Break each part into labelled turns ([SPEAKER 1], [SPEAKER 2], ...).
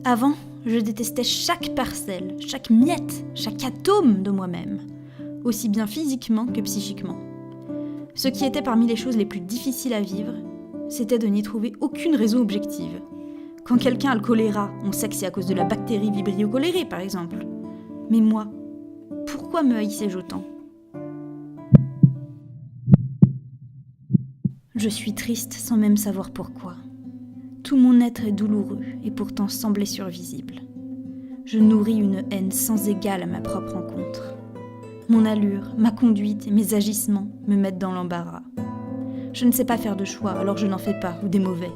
[SPEAKER 1] Avant, je détestais chaque parcelle, chaque miette, chaque atome de moi-même, aussi bien physiquement que psychiquement. Ce qui était parmi les choses les plus difficiles à vivre, c'était de n'y trouver aucune raison objective. Quand quelqu'un a le choléra, on sait que c'est à cause de la bactérie Vibrio cholerae, par exemple. Mais moi, pourquoi me haïssais-je autant ? Je suis triste sans même savoir pourquoi. Tout mon être est douloureux et pourtant sans blessure visible. Je nourris une haine sans égale à ma propre encontre. Mon allure, ma conduite et mes agissements me mettent dans l'embarras. Je ne sais pas faire de choix, alors je n'en fais pas, ou des mauvais.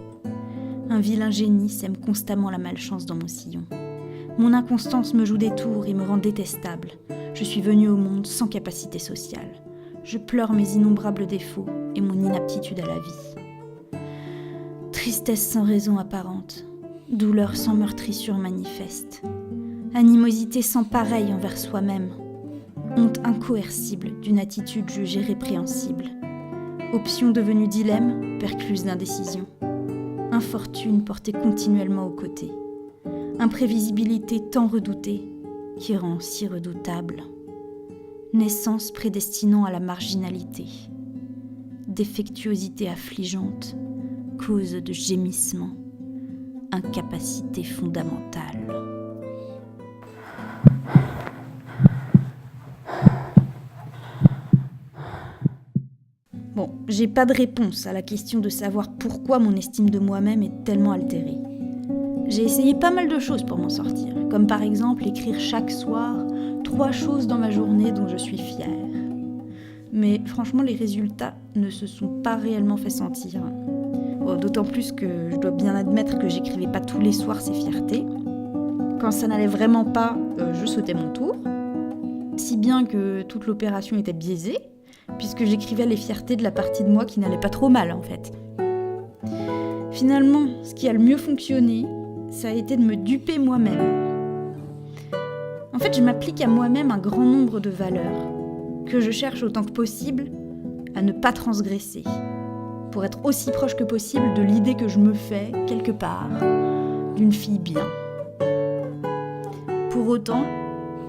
[SPEAKER 1] Un vilain génie sème constamment la malchance dans mon sillon. Mon inconstance me joue des tours et me rend détestable. Je suis venue au monde sans capacité sociale. Je pleure mes innombrables défauts et mon inaptitude à la vie. Tristesse sans raison apparente, douleur sans meurtrissure manifeste, animosité sans pareil envers soi-même, honte incoercible d'une attitude jugée répréhensible, option devenue dilemme, percluse d'indécision, infortune portée continuellement aux côtés, imprévisibilité tant redoutée qui rend si redoutable, naissance prédestinant à la marginalité, défectuosité affligeante, cause de gémissement, incapacité fondamentale. Bon, j'ai pas de réponse à la question de savoir pourquoi mon estime de moi-même est tellement altérée. J'ai essayé pas mal de choses pour m'en sortir, comme par exemple écrire chaque soir 3 choses dans ma journée dont je suis fière. Mais franchement, les résultats ne se sont pas réellement fait sentir. D'autant plus que je dois bien admettre que j'écrivais pas tous les soirs ces fiertés. Quand ça n'allait vraiment pas, je sautais mon tour. Si bien que toute l'opération était biaisée, puisque j'écrivais les fiertés de la partie de moi qui n'allait pas trop mal en fait. Finalement, ce qui a le mieux fonctionné, ça a été de me duper moi-même. En fait, je m'applique à moi-même un grand nombre de valeurs, que je cherche autant que possible à ne pas transgresser, pour être aussi proche que possible de l'idée que je me fais, quelque part, d'une fille bien. Pour autant,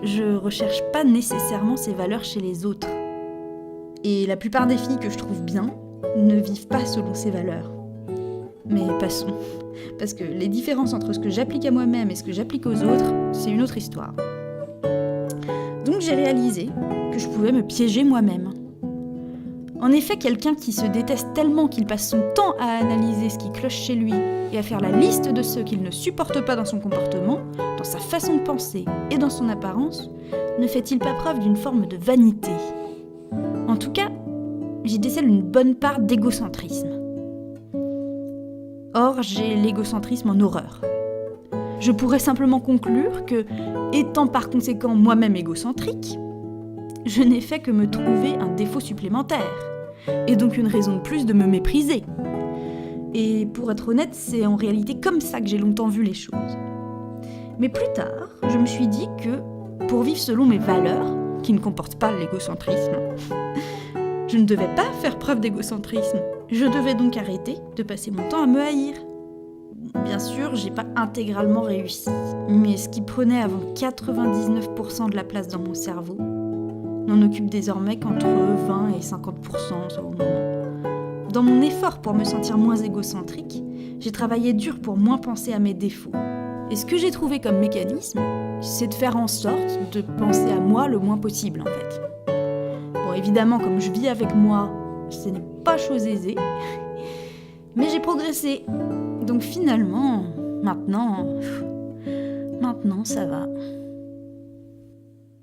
[SPEAKER 1] je recherche pas nécessairement ces valeurs chez les autres. Et la plupart des filles que je trouve bien ne vivent pas selon ces valeurs. Mais passons, parce que les différences entre ce que j'applique à moi-même et ce que j'applique aux autres, c'est une autre histoire. Donc j'ai réalisé que je pouvais me piéger moi-même. En effet, quelqu'un qui se déteste tellement qu'il passe son temps à analyser ce qui cloche chez lui et à faire la liste de ceux qu'il ne supporte pas dans son comportement, dans sa façon de penser et dans son apparence, ne fait-il pas preuve d'une forme de vanité ? En tout cas, j'y décèle une bonne part d'égocentrisme. Or, j'ai l'égocentrisme en horreur. Je pourrais simplement conclure que, étant par conséquent moi-même égocentrique, je n'ai fait que me trouver un défaut supplémentaire, et donc une raison de plus de me mépriser. Et pour être honnête, c'est en réalité comme ça que j'ai longtemps vu les choses. Mais plus tard, je me suis dit que, pour vivre selon mes valeurs, qui ne comportent pas l'égocentrisme, je ne devais pas faire preuve d'égocentrisme. Je devais donc arrêter de passer mon temps à me haïr. Bien sûr, j'ai pas intégralement réussi, mais ce qui prenait avant 99% de la place dans mon cerveau n'en occupe désormais qu'entre 20 et 50% au moment. Dans mon effort pour me sentir moins égocentrique, j'ai travaillé dur pour moins penser à mes défauts. Et ce que j'ai trouvé comme mécanisme, c'est de faire en sorte de penser à moi le moins possible en fait. Bon, évidemment, comme je vis avec moi, ce n'est pas chose aisée, mais j'ai progressé. Donc finalement, maintenant ça va.